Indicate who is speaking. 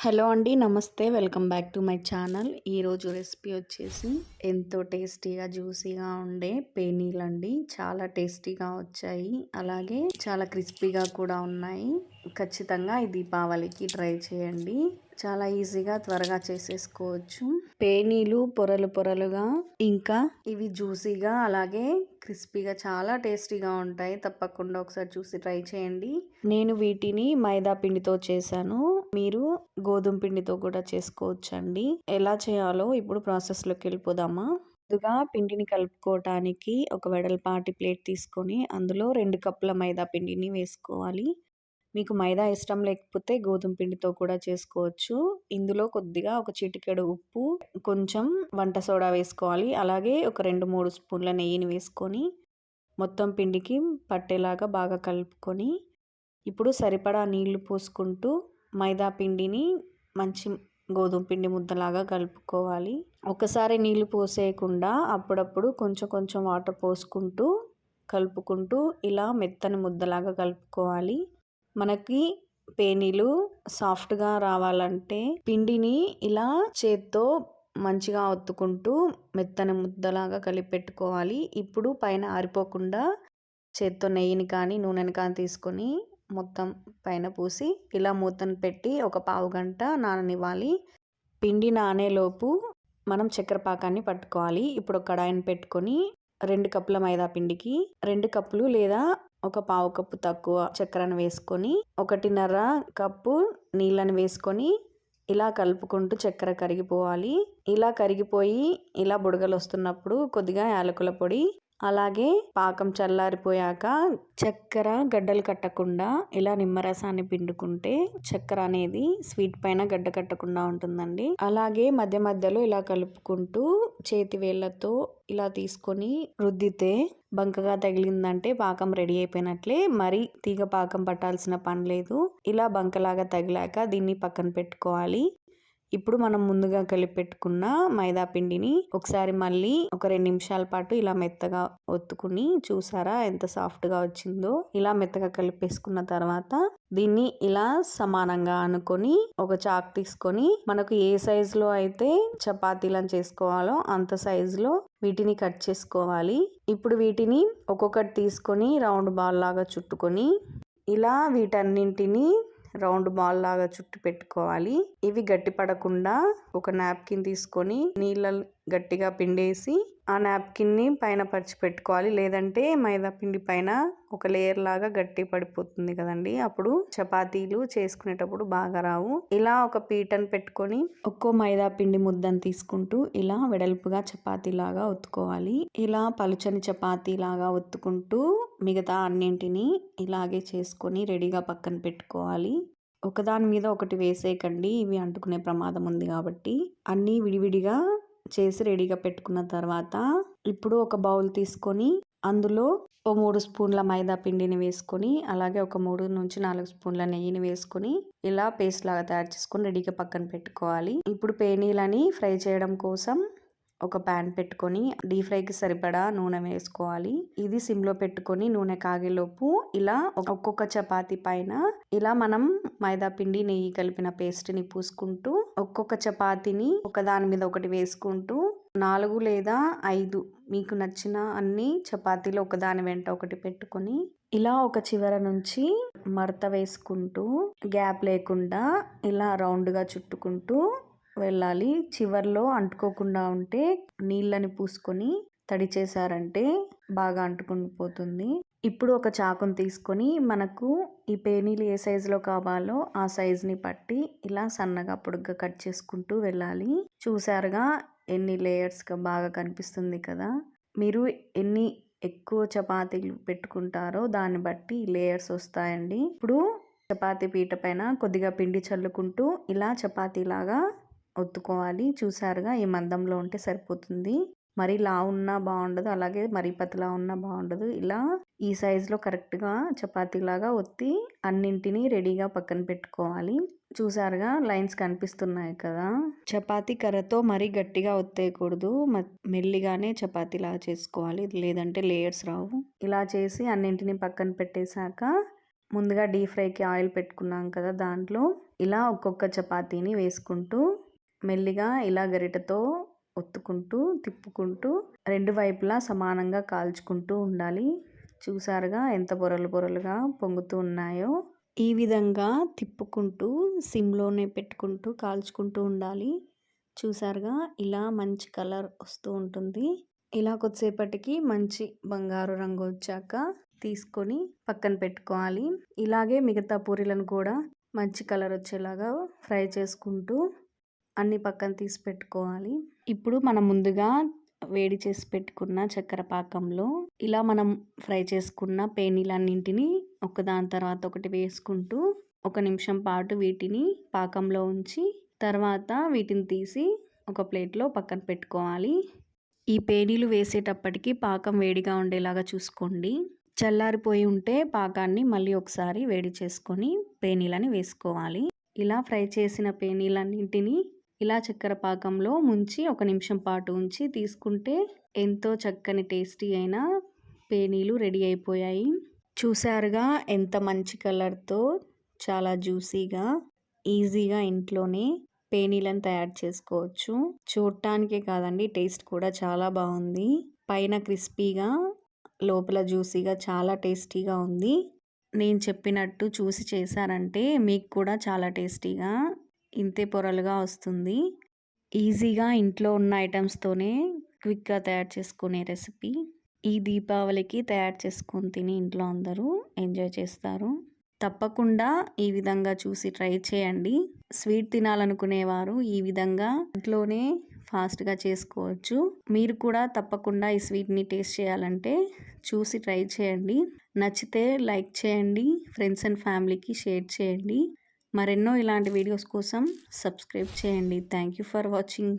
Speaker 1: Hello అండి. నమస్తే. Welcome back to my channel. ఈరోజు రెసిపీ వచ్చేసి ఎంతో టేస్టీగా, జ్యూసీగా ఉండే పేనీలండి. చాలా టేస్టీగా వచ్చాయి. అలాగే చాలా క్రిస్పీగా కూడా ఉన్నాయి. ఖచ్చితంగా ఈ దీపావళికి ట్రై చేయండి. చాలా ఈజీగా త్వరగా చేసేసుకోవచ్చు. పేనీలు పొరలు పొరలుగా, ఇంకా ఇవి జ్యూసీగా అలాగే క్రిస్పీగా చాలా టేస్టీగా ఉంటాయి. తప్పకుండా ఒకసారి చూసి ట్రై చేయండి. నేను వీటిని మైదా పిండితో చేశాను. మీరు గోధుమ పిండితో కూడా చేసుకోవచ్చండి. ఎలా చేయాలో ఇప్పుడు ప్రాసెస్లోకి వెళ్ళిపోదామా. ముందుగా పిండిని కలుపుకోవటానికి ఒక వెడల్పాటి ప్లేట్ తీసుకొని అందులో 2 కప్పుల మైదా పిండిని వేసుకోవాలి. మీకు మైదా ఇష్టం లేకపోతే గోధుమ పిండితో కూడా చేసుకోవచ్చు. ఇందులో కొద్దిగా ఒక చిటికెడు ఉప్పు, కొంచెం వంట సోడా వేసుకోవాలి. అలాగే ఒక 2-3 స్పూన్ల నెయ్యిని వేసుకొని మొత్తం పిండికి పట్టేలాగా బాగా కలుపుకొని ఇప్పుడు సరిపడా నీళ్లు పోసుకుంటూ మైదా పిండిని మంచి గోధుమ పిండి ముద్దలాగా కలుపుకోవాలి. ఒకసారి నీళ్లు పోసేయకుండా అప్పుడప్పుడు కొంచెం కొంచెం వాటర్ పోసుకుంటూ కలుపుకుంటూ ఇలా మెత్తని ముద్దలాగా కలుపుకోవాలి. మనకి పేనీలు సాఫ్ట్గా రావాలంటే పిండిని ఇలా చేత్తో మంచిగా ఒత్తుకుంటూ మెత్తని ముద్దలాగా కలిపెట్టుకోవాలి. ఇప్పుడు పైన ఆరిపోకుండా చేత్తో నెయ్యిని కానీ నూనెని కానీ తీసుకొని మొత్తం పైన పూసి ఇలా మూతను పెట్టి ఒక పావు గంట నాననివ్వాలి. పిండి నానేలోపు మనం చక్కెర పాకాన్ని పట్టుకోవాలి. ఇప్పుడు ఒక కడాయిని పెట్టుకొని 2 కప్పుల మైదా పిండికి 2 కప్పులు లేదా ఒక పావు కప్పు తక్కువ చక్కెరను వేసుకొని 1.5 కప్పు నీళ్ళని వేసుకొని ఇలా కలుపుకుంటూ చక్కెర కరిగిపోవాలి. ఇలా కరిగిపోయి ఇలా బుడగలు వస్తున్నప్పుడు కొద్దిగా యాలకుల పొడి, అలాగే పాకం చల్లారిపోయాక చక్కెర గడ్డలు కట్టకుండా ఇలా నిమ్మరసాన్ని పిండుకుంటే చక్కెర అనేది స్వీట్ పైన గడ్డ కట్టకుండా ఉంటుందండి. అలాగే మధ్య మధ్యలో ఇలా కలుపుకుంటూ చేతి వేళ్ళతో ఇలా తీసుకొని రుద్దితే బంకగా తగిలిందంటే పాకం రెడీ అయిపోయినట్లే. మరి తీగ పాకం పట్టాల్సిన పని లేదు. ఇలా బంకలాగా తగిలాక దీన్ని పక్కన పెట్టుకోవాలి. ఇప్పుడు మనం ముందుగా కలిపెట్టుకున్న మైదా పిండిని ఒకసారి మళ్ళీ ఒక 2 నిమిషాల పాటు ఇలా మెత్తగా ఒత్తుకుని చూసారా ఎంత సాఫ్ట్గా వచ్చిందో. ఇలా మెత్తగా కలిపేసుకున్న తర్వాత దీన్ని ఇలా సమానంగా అనుకొని ఒక చాక్ తీసుకొని మనకు ఏ సైజులో అయితే చపాతీలను చేసుకోవాలో అంత సైజులో వీటిని కట్ చేసుకోవాలి. ఇప్పుడు వీటిని ఒక్కొక్కటి తీసుకొని రౌండ్ బాల్ లాగా చుట్టుకొని ఇలా వీటన్నింటినీ రౌండ్ బాల్ లాగా చుట్టి పెట్టుకోవాలి. ఇవి గట్టి పడకుండా ఒక నాప్కిన్ తీసుకొని నీళ్ళ గట్టిగా పిండేసి ఆ నాప్కిన్ ని పైన పరిచి పెట్టుకోవాలి. లేదంటే మైదా పిండి పైన ఒక లేయర్ లాగా గట్టి పడిపోతుంది కదండి. అప్పుడు చపాతీలు చేసుకునేటప్పుడు బాగా రావు. ఇలా ఒక పీటను పెట్టుకొని ఒక్కో మైదా పిండి ముద్దను తీసుకుంటూ ఇలా వెడల్పుగా చపాతీ లాగా ఒత్తుకోవాలి. ఇలా పలుచని చపాతీ లాగా ఒత్తుకుంటూ మిగతా అన్నింటినీ ఇలాగే చేసుకొని రెడీగా పక్కన పెట్టుకోవాలి. ఒకదాని మీద ఒకటి వేసేయకండి, ఇవి అంటుకునే ప్రమాదం ఉంది కాబట్టి. అన్నీ విడివిడిగా చేసి రెడీగా పెట్టుకున్న తర్వాత ఇప్పుడు ఒక బౌల్ తీసుకొని అందులో 3 స్పూన్ల మైదా పిండిని వేసుకొని అలాగే ఒక 3-4 స్పూన్ల నెయ్యిని వేసుకొని ఇలా పేస్ట్ లాగా తయారు చేసుకొని రెడీగా పక్కన పెట్టుకోవాలి. ఇప్పుడు పేనీలని ఫ్రై చేయడం కోసం ఒక ప్యాన్ పెట్టుకొని డీప్ ఫ్రైకి సరిపడా నూనె వేసుకోవాలి. ఇది సిమ్లో పెట్టుకొని నూనె కాగేలోపు ఇలా ఒక్కొక్క చపాతీ పైన ఇలా మనం మైదా పిండి నెయ్యి కలిపిన పేస్ట్ని పూసుకుంటూ ఒక్కొక్క చపాతీని ఒకదాని మీద ఒకటి వేసుకుంటూ 4 లేదా 5 మీకు నచ్చిన అన్ని చపాతీలు ఒకదాని వెంట ఒకటి పెట్టుకొని ఇలా ఒక చివర నుంచి మడత వేసుకుంటూ గ్యాప్ లేకుండా ఇలా రౌండ్గా చుట్టుకుంటూ వెళ్ళాలి. చివర్లో అంటుకోకుండా ఉంటే నీళ్ళని పూసుకొని తడి చేశారంటే బాగా అంటుకుని పోతుంది. ఇప్పుడు ఒక చాకుని తీసుకొని మనకు ఈ పేనీలు ఏ సైజులో కావాలో ఆ సైజుని పట్టి ఇలా సన్నగా పొడుగ్గా కట్ చేసుకుంటూ వెళ్ళాలి. చూసారుగా ఎన్ని లేయర్స్గా బాగా కనిపిస్తుంది కదా. మీరు ఎన్ని ఎక్కువ చపాతీలు పెట్టుకుంటారో దాన్ని బట్టి లేయర్స్ వస్తాయండి. ఇప్పుడు చపాతీ పీట పైన కొద్దిగా పిండి చల్లుకుంటూ ఇలా చపాతీలాగా ఒత్తుకోవాలి. చూసారుగా ఈ మందంలో ఉంటే సరిపోతుంది. మరి లావు ఉన్నా బాగుండదు, అలాగే మరీ పతలా ఉన్నా బాగుండదు. ఇలా ఈ సైజులో కరెక్ట్గా చపాతీలాగా ఒత్తి అన్నింటినీ రెడీగా పక్కన పెట్టుకోవాలి. చూసారుగా లైన్స్ కనిపిస్తున్నాయి కదా. చపాతీ కర్రతో మరీ గట్టిగా ఒత్తేయకూడదు, మెల్లిగానే చపాతీలాగా చేసుకోవాలి, లేదంటే లేయర్స్ రావు. ఇలా చేసి అన్నింటినీ పక్కన పెట్టేశాక ముందుగా డీప్ ఫ్రైకి ఆయిల్ పెట్టుకున్నాం కదా, దాంట్లో ఇలా ఒక్కొక్క చపాతీని వేసుకుంటూ మెల్లిగా ఇలా గరిటెతో ఒత్తుకుంటూ తిప్పుకుంటూ 2 వైపులా సమానంగా కాల్చుకుంటూ ఉండాలి. చూసారుగా ఎంత పొరలు పొరలుగా పొంగుతూ ఉన్నాయో. ఈ విధంగా తిప్పుకుంటూ సిమ్‌లోనే పెట్టుకుంటూ కాల్చుకుంటూ ఉండాలి. చూసారుగా ఇలా మంచి కలర్ వస్తూ ఉంటుంది. ఇలా కొద్దిసేపటికి మంచి బంగారు రంగు వచ్చాక తీసుకొని పక్కన పెట్టుకోవాలి. ఇలాగే మిగతా పూరీలను కూడా మంచి కలర్ వచ్చేలాగా ఫ్రై చేసుకుంటూ అన్ని పక్కన తీసి పెట్టుకోవాలి. ఇప్పుడు మనం ముందుగా వేడి చేసి పెట్టుకున్న చక్కెర పాకంలో ఇలా మనం ఫ్రై చేసుకున్న పేనీలన్నింటినీ ఒకదాని తర్వాత ఒకటి వేసుకుంటూ 1 నిమిషం పాటు వీటిని పాకంలో ఉంచి తర్వాత వీటిని తీసి ఒక ప్లేట్లో పక్కన పెట్టుకోవాలి. ఈ పేనీలు వేసేటప్పటికి పాకం వేడిగా ఉండేలాగా చూసుకోండి. చల్లారిపోయి ఉంటే పాకాన్ని మళ్ళీ ఒకసారి వేడి చేసుకొని పేనీలని వేసుకోవాలి. ఇలా ఫ్రై చేసిన పేనీలన్నింటినీ ఇలా చక్కెర పాకంలో ముంచి 1 నిమిషం పాటు ఉంచి తీసుకుంటే ఎంతో చక్కని టేస్టీ అయిన పేనీలు రెడీ అయిపోయాయి. చూసారుగా ఎంత మంచి కలర్తో చాలా జ్యూసీగా ఈజీగా ఇంట్లోనే పేనీలను తయారు చేసుకోవచ్చు. చూడటానికే కాదండి, టేస్ట్ కూడా చాలా బాగుంది. పైన క్రిస్పీగా లోపల జ్యూసీగా చాలా టేస్టీగా ఉంది. నేను చెప్పినట్టు చూసి చేశారంటే మీకు కూడా చాలా టేస్టీగా ఇంతే పొరలుగా వస్తుంది. ఈజీగా ఇంట్లో ఉన్న ఐటమ్స్తోనే క్విక్గా తయారు చేసుకునే రెసిపీ. ఈ దీపావళికి తయారు చేసుకొని తిని ఇంట్లో అందరూ ఎంజాయ్ చేస్తారు. తప్పకుండా ఈ విధంగా చూసి ట్రై చేయండి. స్వీట్ తినాలనుకునేవారు ఈ విధంగా ఇంట్లోనే ఫాస్ట్గా చేసుకోవచ్చు. మీరు కూడా తప్పకుండా ఈ స్వీట్ని టేస్ట్ చేయాలంటే చూసి ట్రై చేయండి. నచ్చితే లైక్ చేయండి, ఫ్రెండ్స్ అండ్ ఫ్యామిలీకి షేర్ చేయండి. మరెన్నో ఇలాంటి వీడియోస్ కోసం సబ్స్క్రైబ్ చేయండి. Thank you for watching.